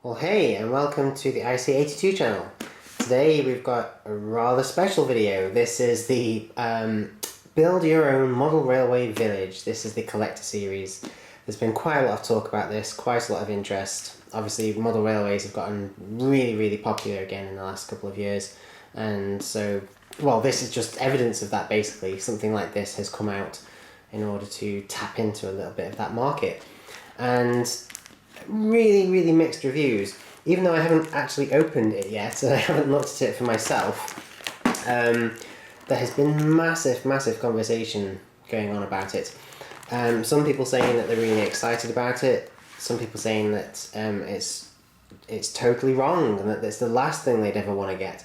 Well, hey, and welcome to the IC82 channel. Today we've got a rather special video. This is the Build Your Own Model Railway Village. This is the collector series. There's been quite a lot of talk about this, quite a lot of interest. Obviously, model railways have gotten really popular again in the last couple of years. And so, well, this is just evidence of that basically. Something like this has come out in order to tap into a little bit of that market. And really mixed reviews. Even though I haven't actually opened it yet and I haven't looked at it for myself, there has been massive conversation going on about it. Some people saying that they're really excited about it, some people saying that it's totally wrong and that it's the last thing they'd ever want to get.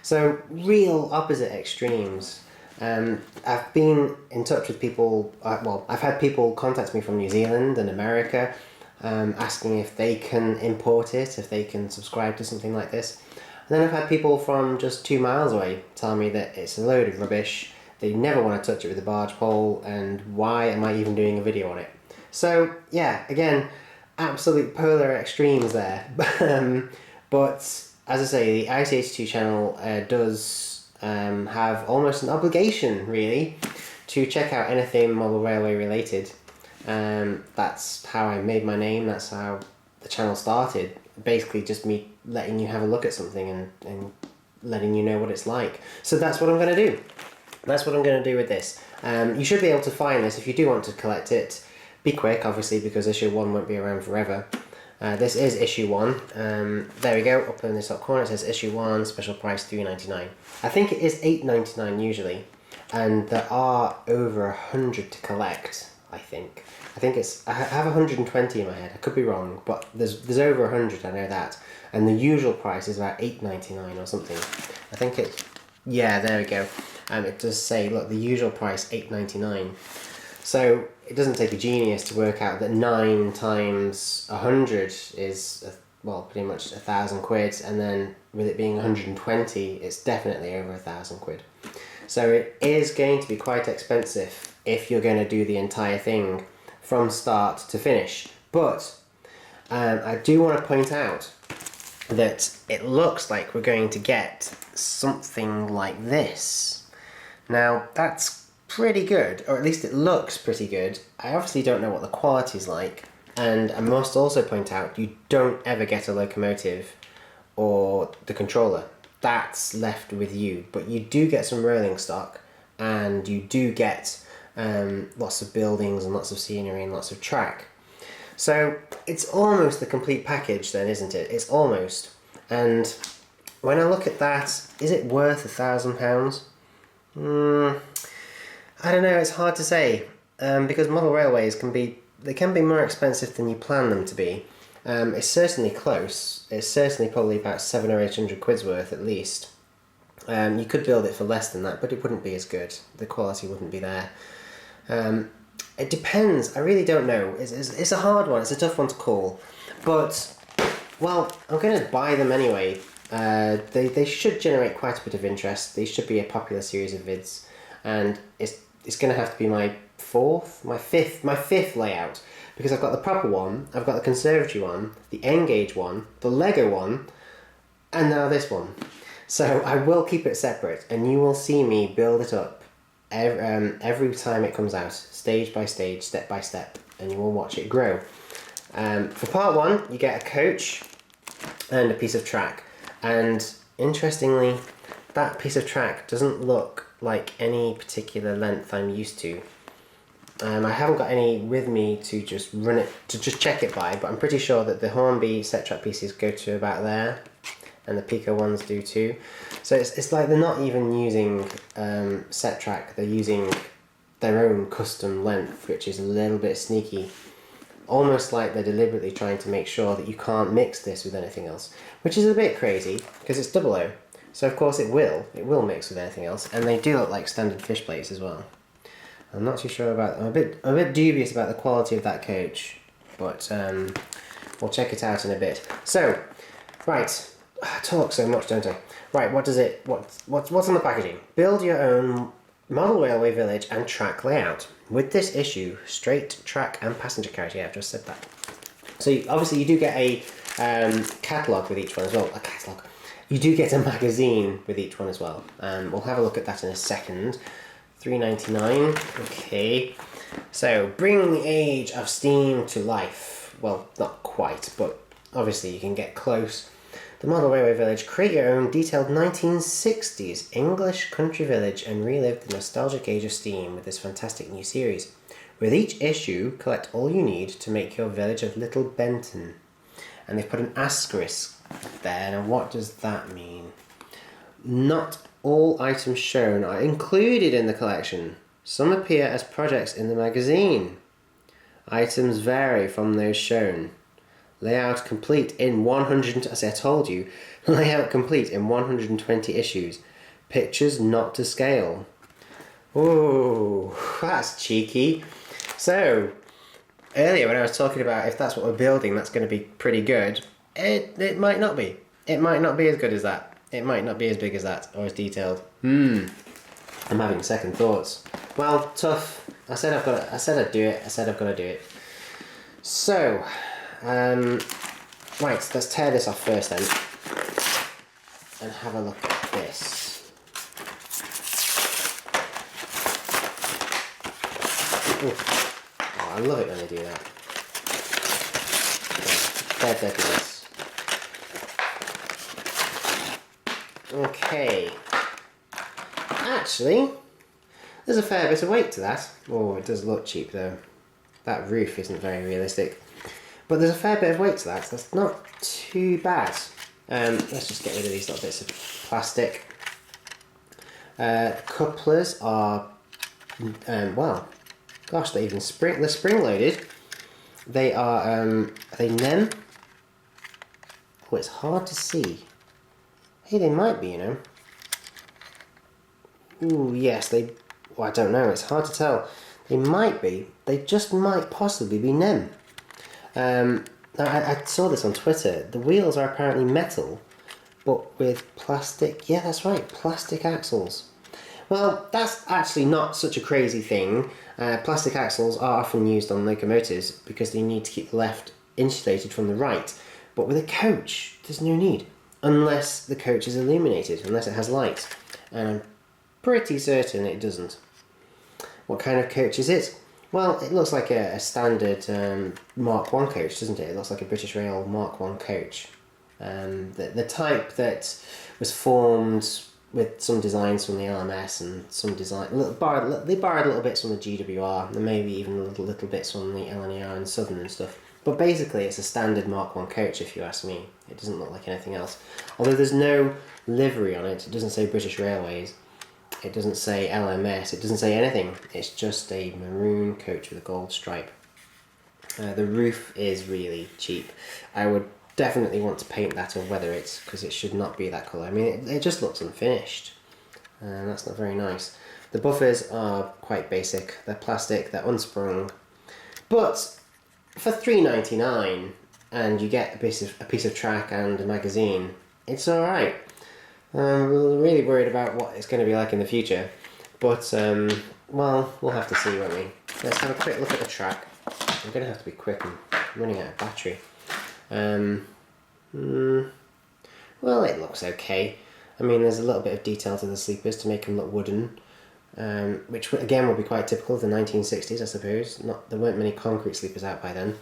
So real opposite extremes. I've been in touch with people, I've had people contact me from New Zealand and America, asking if they can import it, if they can subscribe to something like this. And then I've had people from just 2 miles away tell me that it's a load of rubbish, they never want to touch it with a barge pole, and why am I even doing a video on it? So yeah, again, absolute polar extremes there. But as I say, the IC82 channel does have almost an obligation, really, to check out anything model railway related. That's how I made my name, that's how the channel started. Basically just me letting you have a look at something and letting you know what it's like. So that's what I'm going to do. That's what I'm going to do with this. You should be able to find this if you do want to collect it. Be quick, obviously, because issue 1 won't be around forever. This is issue 1. There we go, up in the top corner it says issue 1, special price $3.99. I think it is $8.99 usually, and there are over 100 to collect, I think. I have 120 in my head, I could be wrong, but there's over 100, I know that. And the usual price is about $8.99 or something. I think yeah, there we go. It does say, look, the usual price, $8.99. So it doesn't take a genius to work out that 9 times 100 is, pretty much 1,000 quid, and then with it being 120, it's definitely over 1,000 quid. So it is going to be quite expensive if you're going to do the entire thing from start to finish. But I do want to point out that it looks like we're going to get something like this. Now that's pretty good, or at least it looks pretty good. I obviously don't know what the quality's like, and I must also point out you don't ever get a locomotive or the controller. That's left with you, but you do get some rolling stock, and you do get lots of buildings and lots of scenery and lots of track. So it's almost the complete package then, isn't it? It's almost. And when I look at that, is it worth £1,000? I don't know, it's hard to say, because model railways can be more expensive than you plan them to be. It's certainly close. It's certainly probably about 700 or 800 quid's worth at least. You could build it for less than that, but it wouldn't be as good. The quality wouldn't be there. It depends. I really don't know. It's a hard one. It's a tough one to call. But, well, I'm going to buy them anyway. They should generate quite a bit of interest. They should be a popular series of vids. And it's going to have to be my fifth layout. Because I've got the proper one, I've got the conservatory one, the N-gauge one, the Lego one, and now this one. So I will keep it separate, and you will see me build it up every time it comes out, stage by stage, step by step, and you will watch it grow. For part 1, you get a coach and a piece of track, and interestingly, that piece of track doesn't look like any particular length I'm used to. I haven't got any with me to just check it by, but I'm pretty sure that the Hornby set track pieces go to about there, and the Pico ones do too. So it's like they're not even using set track, they're using their own custom length, which is a little bit sneaky. Almost like they're deliberately trying to make sure that you can't mix this with anything else, which is a bit crazy, because it's 00. So of course it will mix with anything else, and they do look like standard fish plates as well. I'm not too sure about, I'm a bit dubious about the quality of that coach, but we'll check it out in a bit. So, right, I talk so much, don't I? Right, what's on the packaging? Build your own model railway village and track layout. With this issue, straight track and passenger carriage. Yeah, I've just said that. So obviously you do get a catalogue with each one as well. A catalogue. You do get a magazine with each one as well. We'll have a look at that in a second. $3.99. Okay. So, bring the age of steam to life. Well, not quite, but obviously you can get close. The Model Railway Village. Create your own detailed 1960s English country village and relive the nostalgic age of steam with this fantastic new series. With each issue, collect all you need to make your village of Little Benton. And they've put an asterisk there. Now, what does that mean? Not all items shown are included in the collection. Some appear as projects in the magazine. Items vary from those shown. Layout complete in 100... As I told you, layout complete in 120 issues. Pictures not to scale. Ooh, that's cheeky. So, earlier when I was talking about if that's what we're building, that's going to be pretty good. It might not be. It might not be as good as that. It might not be as big as that or as detailed. I'm having second thoughts. Well, tough. I said I'd do it. I said I've got to do it. So, right, let's tear this off first then, and have a look at this. Ooh. Oh, I love it when they do that. Dead nice. Okay. Actually, there's a fair bit of weight to that. Oh, it does look cheap though. That roof isn't very realistic. But there's a fair bit of weight to that. That's not too bad. Let's just get rid of these little bits of plastic. Couplers are, well, gosh, they're spring loaded. They are they NEM? Oh, it's hard to see. Hey, they might be, you know. Ooh, yes, well, I don't know, it's hard to tell. They might be. They just might possibly be NEM. I saw this on Twitter. The wheels are apparently metal, but with plastic. Yeah, that's right, plastic axles. Well, that's actually not such a crazy thing. Plastic axles are often used on locomotives because they need to keep the left insulated from the right. But with a coach, there's no need. Unless the coach is illuminated, unless it has light. And I'm pretty certain it doesn't. What kind of coach is it? Well, it looks like a standard Mark 1 coach, doesn't it? It looks like a British Rail Mark 1 coach. The type that was formed with some designs from the LMS and some design... they borrowed little bits from the GWR and maybe even little bits from the LNER and Southern and stuff. But basically it's a standard Mark 1 coach, if you ask me. It doesn't look like anything else. Although there's no livery on it. It doesn't say British Railways. It doesn't say LMS, it doesn't say anything. It's just a maroon coach with a gold stripe. The roof is really cheap. I would definitely want to paint that or weather it, because it should not be that colour. I mean, it just looks unfinished. And that's not very nice. The buffers are quite basic. They're plastic, they're unsprung. But for $3.99 and you get a piece of track and a magazine, it's alright. We're really worried about what it's going to be like in the future, but well, we'll have to see, won't we? Let's have a quick look at the track. I'm going to have to be quick, I'm running out of battery. Well, it looks okay. I mean, there's a little bit of detail to the sleepers to make them look wooden, which again will be quite typical of the 1960s, I suppose. There weren't many concrete sleepers out by then.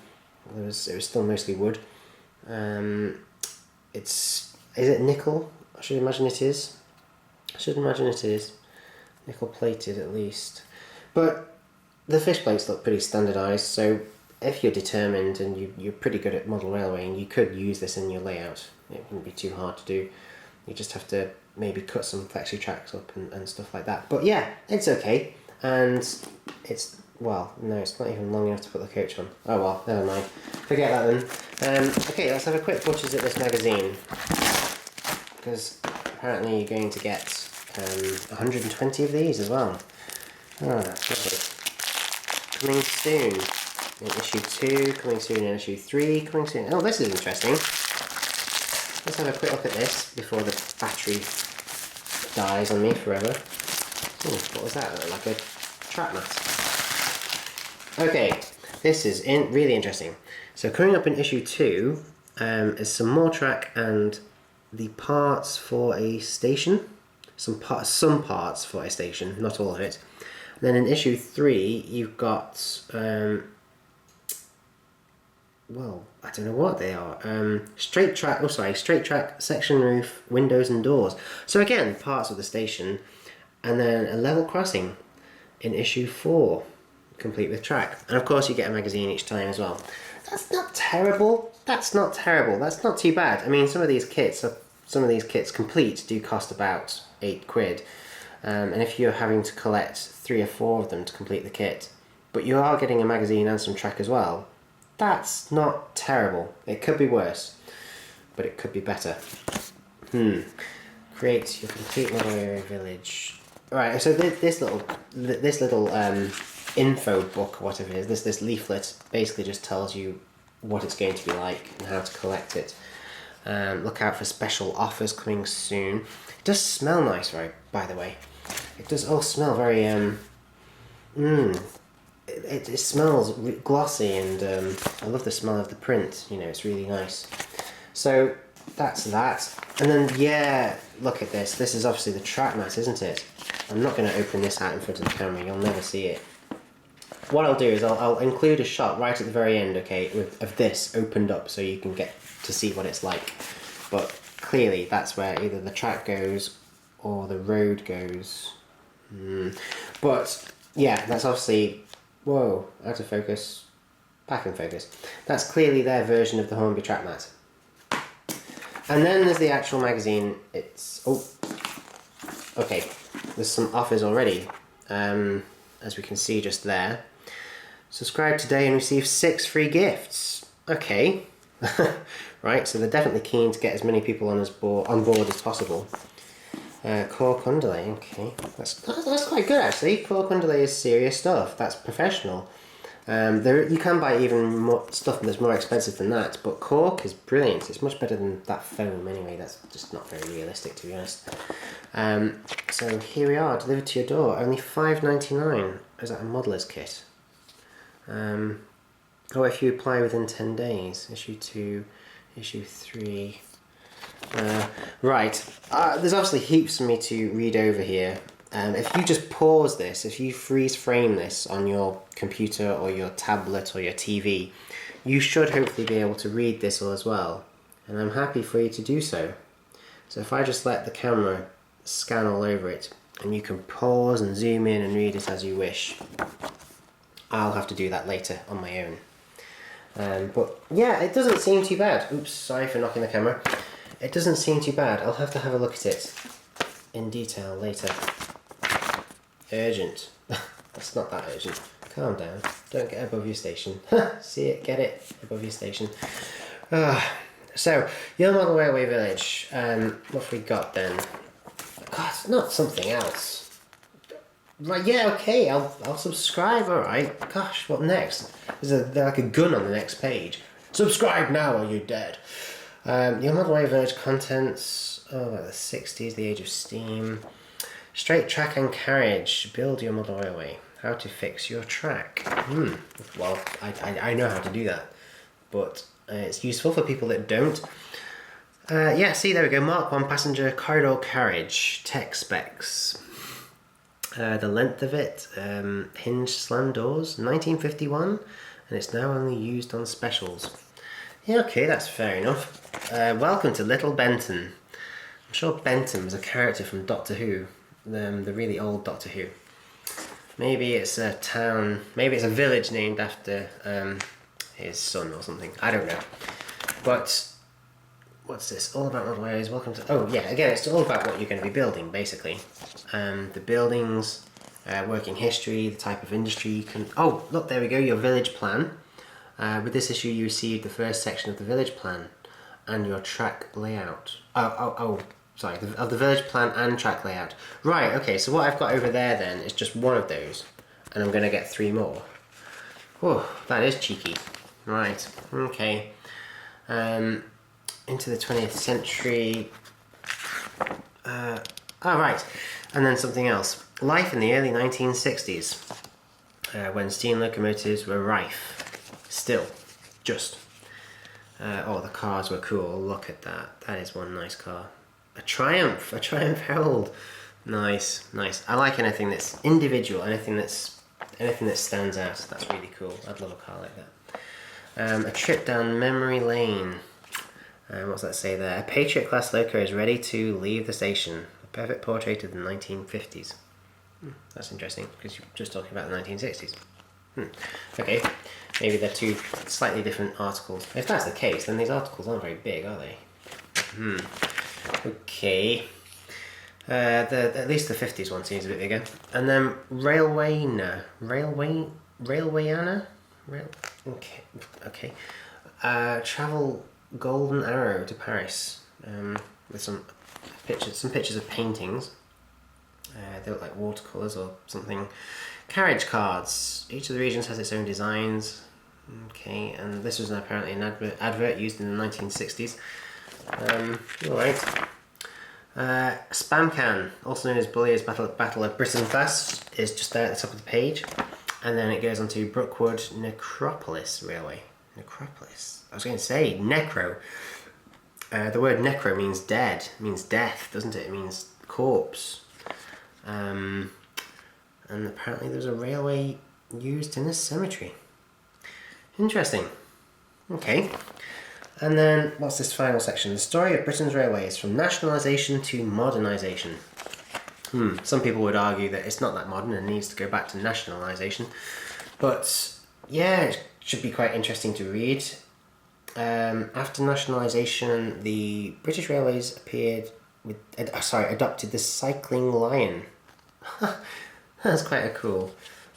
It was still mostly wood. Is it nickel? I should imagine it is. Nickel plated at least. But the fish plates look pretty standardised, so if you're determined and you're pretty good at model railwaying, you could use this in your layout. It wouldn't be too hard to do. You just have to maybe cut some flexi tracks up and stuff like that. But yeah, it's okay. And it's, well, no, it's not even long enough to put the coach on. Oh well, never mind. Forget that then. Okay, let's have a quick butchers at this magazine. Because apparently you're going to get 120 of these as well. Ah, lovely. Coming soon in issue 2, coming soon in issue 3, coming soon... Oh, this is interesting. Let's have a quick look at this before the battery dies on me forever. Ooh, what was that? Like a trap mat. Okay, this is really interesting. So coming up in issue 2, is some more track and the parts for a station. Some parts for a station, not all of it. And then in issue 3, you've got well, I don't know what they are. Straight track, section roof, windows and doors. So again, parts of the station, and then a level crossing in issue 4, complete with track. And of course you get a magazine each time as well. That's not terrible. That's not terrible. That's not too bad. I mean, some of these kits complete do cost about £8. And if you're having to collect 3 or 4 of them to complete the kit, but you are getting a magazine and some track as well, that's not terrible. It could be worse, but it could be better. Create your complete model area village. Right, so this little info book, or whatever it is, this leaflet basically just tells you what it's going to be like and how to collect it. Look out for special offers coming soon. It does smell nice, right? By the way, it does all smell very It smells glossy, and I love the smell of the print. You know, it's really nice. So that's that. And then, yeah, look at this. This is obviously the track mat, isn't it? I'm not going to open this out in front of the camera. You'll never see it. What I'll do is I'll include a shot right at the very end, okay, of this opened up so you can get to see what it's like. But clearly that's where either the track goes or the road goes. But yeah, that's obviously... Whoa, out of focus, back in focus. That's clearly their version of the Hornby track mat. And then there's the actual magazine. It's, oh, okay, there's some offers already, as we can see just there. Subscribe today and receive 6 free gifts. Okay, right, so they're definitely keen to get as many people on board as possible. Cork underlay, okay, that's quite good actually. Cork underlay is serious stuff. That's professional. You can buy even more stuff that's more expensive than that, but cork is brilliant. It's much better than that foam anyway. That's just not very realistic, to be honest. So here we are, delivered to your door. Only £5.99. Is that a modeller's kit? Oh, if you apply within 10 days. Issue 2, issue 3. Right, there's obviously heaps for me to read over here. If you just pause this, if you freeze frame this on your computer or your tablet or your TV, you should hopefully be able to read this all as well. And I'm happy for you to do so. So if I just let the camera scan all over it, and you can pause and zoom in and read it as you wish. I'll have to do that later on my own. But yeah, it doesn't seem too bad. Oops, sorry for knocking the camera. It doesn't seem too bad. I'll have to have a look at it in detail later. Urgent. That's not that urgent. Calm down. Don't get above your station. See it? Get it? Above your station. So, Your Model Railway Village. What have we got then? God, not something else. Right, yeah, okay, I'll subscribe, alright. Gosh, what next? There's like a gun on the next page. Subscribe now or you're dead. Your Model Railway Village contents, like the 60s, the age of steam. Straight track and carriage, build your model railway. How to fix your track. Well, I know how to do that, but it's useful for people that don't. Yeah, see, there we go. Mark 1 passenger corridor carriage, tech specs. The length of it, hinge slam doors, 1951, and it's now only used on specials. Yeah, okay, that's fair enough. Welcome to Little Benton. I'm sure Benton was a character from Doctor Who, the really old Doctor Who. Maybe it's a town, maybe it's a village named after his son or something. I don't know. But what's this? All about model areas. Welcome to... Oh, yeah, again, it's all about what you're going to be building, basically. The buildings, working history, the type of industry you can... Oh, look, there we go, your village plan. With this issue, you received the first section of the village plan and your track layout. Sorry, of the village plan and track layout. Right, okay, so what I've got over there then is just one of those, and I'm going to get 3 more. Whoa, that is cheeky. Right, okay. Into the 20th century. Right, and then something else. Life in the early 1960s, when steam locomotives were rife. Still, just. Oh, the cars were cool. Look at that. That is one nice car. A Triumph Herald. Nice, nice. I like anything that's individual, anything that stands out. That's really cool. I'd love a car like that. A trip down memory lane. What's that say there? A Patriot class loco is ready to leave the station. A perfect portrait of the 1950s. That's interesting because you're just talking about the 1960s. Okay, maybe they're two slightly different articles. If that's the case, then these articles aren't very big, are they? Okay. At least the 50s one seems a bit bigger. And then Railwayana. Okay. Travel Golden Arrow to Paris. With some pictures of paintings. They look like watercolours or something. Carriage cards. Each of the regions has its own designs. Okay, and this was apparently an advert used in the 1960s. Alright. Spam Can, also known as Bullier's Battle of Britain class, is just there at the top of the page. And then it goes on to Brookwood Necropolis Railway. Necropolis. I was going to say necro. The word necro means dead, means death, doesn't it? It means corpse. And apparently there's a railway used in this cemetery. Interesting. Okay. And then, what's this final section? The story of Britain's railways, from nationalisation to modernisation. Some people would argue that it's not that modern and needs to go back to nationalisation. But, yeah, it should be quite interesting to read. After nationalisation, the British Railways adopted the cycling lion. That's quite a cool.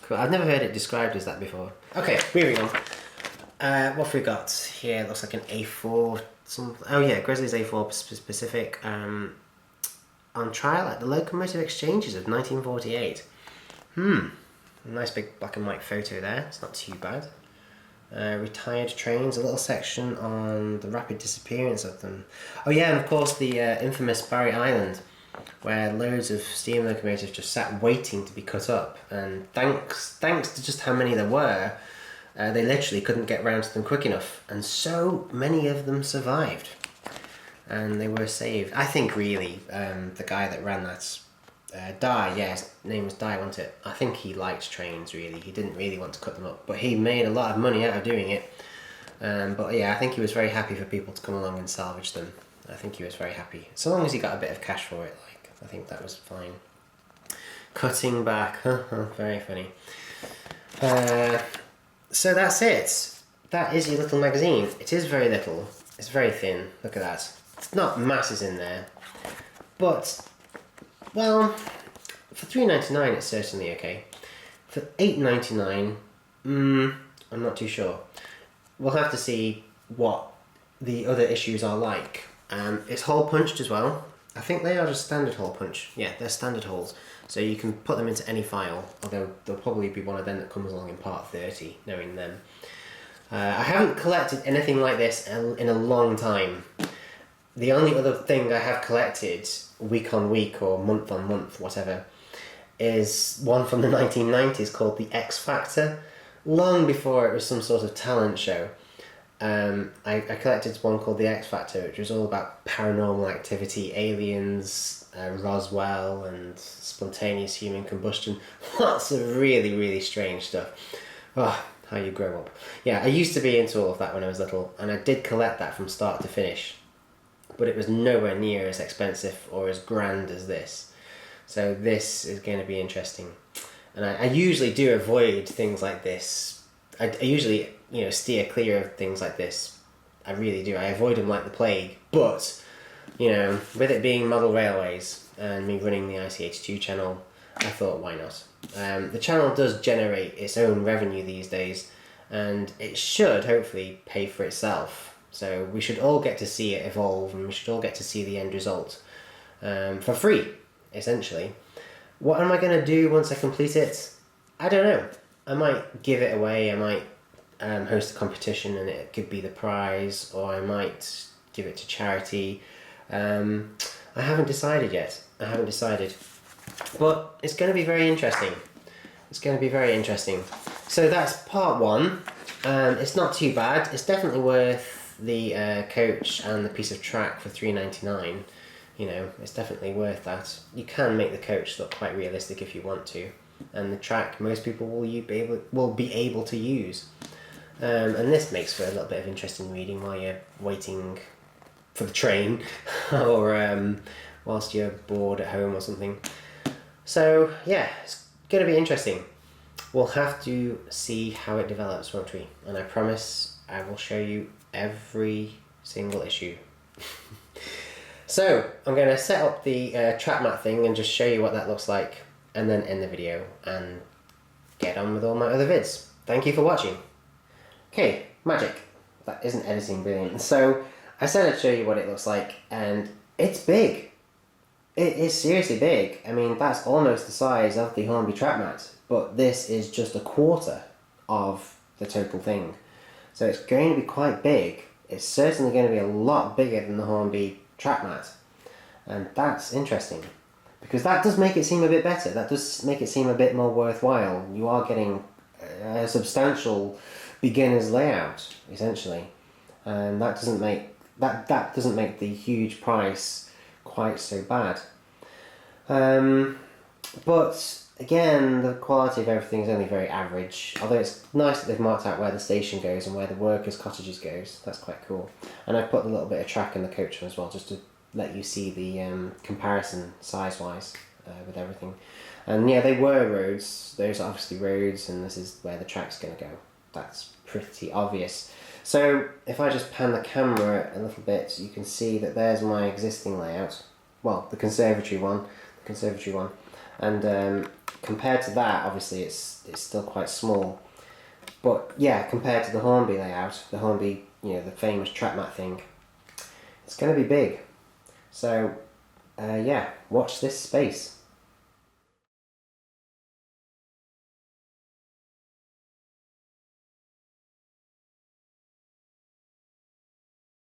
I've never heard it described as that before. Okay, moving on. What have we got here? It looks like an A4. Oh yeah, Grizzly's A4 specific. On trial at the Locomotive Exchanges of 1948. A nice big black and white photo there. It's not too bad. Retired trains, a little section on the rapid disappearance of them. Oh yeah, and of course the infamous Barry Island, where loads of steam locomotives just sat waiting to be cut up, and thanks to just how many there were, they literally couldn't get round to them quick enough, and so many of them survived, and they were saved. I think really the guy that ran that, his name was Dye, wasn't it? I think he liked trains really. He didn't really want to cut them up, but he made a lot of money out of doing it. But yeah, I think he was very happy for people to come along and salvage them. I think he was very happy. So long as he got a bit of cash for it, I think that was fine. Cutting back, very funny. So that's it. That is your little magazine. It is very little. It's very thin. Look at that. It's not masses in there. But, well, for $3.99 it's certainly okay. For $8.99, I'm not too sure. We'll have to see what the other issues are like. It's hole punched as well. I think they are just standard hole punch. Yeah, they're standard holes. So you can put them into any file, although there'll probably be one of them that comes along in part 30, knowing them. I haven't collected anything like this in a long time. The only other thing I have collected, week on week or month on month, whatever, is one from the 1990s called The X Factor. Long before it was some sort of talent show. I collected one called The X Factor, which was all about paranormal activity, aliens, Roswell, and spontaneous human combustion. Lots of really, really strange stuff. Oh, how you grow up. Yeah, I used to be into all of that when I was little, and I did collect that from start to finish. But it was nowhere near as expensive or as grand as this. So this is going to be interesting. And I usually do avoid things like this. I usually, steer clear of things like this. I really do. I avoid them like the plague. But, with it being model railways and me running the IC82 channel, I thought, why not? The channel does generate its own revenue these days, and it should hopefully pay for itself. So we should all get to see it evolve, and we should all get to see the end result for free, essentially. What am I going to do once I complete it? I don't know. I might give it away, I might host a competition and it could be the prize, or I might give it to charity. I haven't decided yet. But it's going to be very interesting. So that's part one. It's not too bad. It's definitely worth the coach and the piece of track for $3.99, you know, it's definitely worth that. You can make the coach look quite realistic if you want to, and the track most people will be able to use. And this makes for a little bit of interesting reading while you're waiting for the train or whilst you're bored at home or something. So yeah, it's going to be interesting. We'll have to see how it develops, won't we? And I promise I will show you every single issue. So I'm going to set up the track mat thing and just show you what that looks like, and then end the video and get on with all my other vids. Thank you for watching. Okay, magic. That isn't editing brilliant. So I said I'd show you what it looks like, and it's big. It is seriously big. I mean, that's almost the size of the Hornby track mat, but this is just a quarter of the total thing. So it's going to be quite big. It's certainly going to be a lot bigger than the Hornby track mat. And that's interesting, because that does make it seem a bit better. That does make it seem a bit more worthwhile. You are getting a substantial beginner's layout, essentially. And that doesn't make the huge price quite so bad. But again, the quality of everything is only very average, although it's nice that they've marked out where the station goes and where the workers' cottages goes. That's quite cool. And I've put a little bit of track in the coach as well, just to let you see the comparison size-wise with everything. And yeah, they were roads. Those are obviously roads, and this is where the track's going to go. That's pretty obvious. So if I just pan the camera a little bit, you can see that there's my existing layout. Well, the conservatory one. And compared to that, obviously it's still quite small. But yeah, compared to the Hornby layout, the Hornby, you know, the famous track mat thing, it's going to be big. So yeah, watch this space.